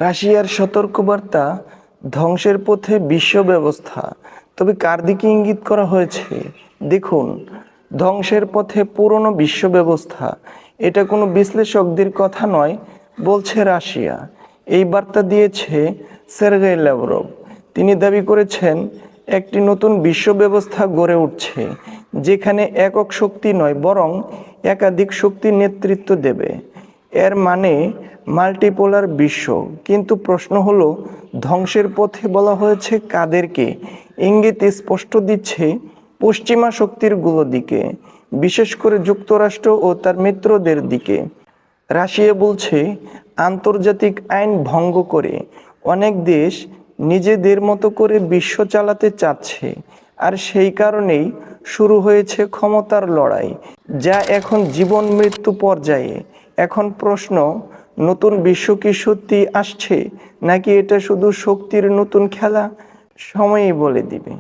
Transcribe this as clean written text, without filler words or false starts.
রাশিয়ার সতর্কবার্তা, ধ্বংসের পথে বিশ্ব ব্যবস্থা। তবে কার দিকে ইঙ্গিত করা হয়েছে? দেখুন, ধ্বংসের পথে পুরনো বিশ্ব ব্যবস্থা। এটা কোনো বিশ্লেষকদের কথা নয়, বলছে রাশিয়া। এই বার্তা দিয়েছে সের্গেই ল্যাভরভ। তিনি দাবি করেছেন, একটি নতুন বিশ্ব ব্যবস্থা গড়ে উঠছে, যেখানে একক শক্তি নয় বরং একাধিক শক্তির নেতৃত্ব দেবে। এর মানে মাল্টিপোলার বিশ্ব। কিন্তু প্রশ্ন হলো, ধ্বংসের পথে বলা হয়েছে কাদেরকে? ইঙ্গিত স্পষ্ট দিচ্ছে পশ্চিমা শক্তিরগুলো দিকে, বিশেষ করে যুক্তরাষ্ট্র ও তার মিত্রদের দিকে। রাশিয়া বলছে, আন্তর্জাতিক আইন ভঙ্গ করে অনেক দেশ নিজেদের মতো করে বিশ্ব চালাতে চাচ্ছে, আর সেই কারণেই শুরু হয়েছে ক্ষমতার লড়াই, যা এখন জীবন মৃত্যু পর্যায়ে। এখন প্রশ্ন, নতুন বিশ্ব কি সত্যি আসছে, নাকি এটা শুধু শক্তির নতুন খেলা? সময়ই বলে দিবে।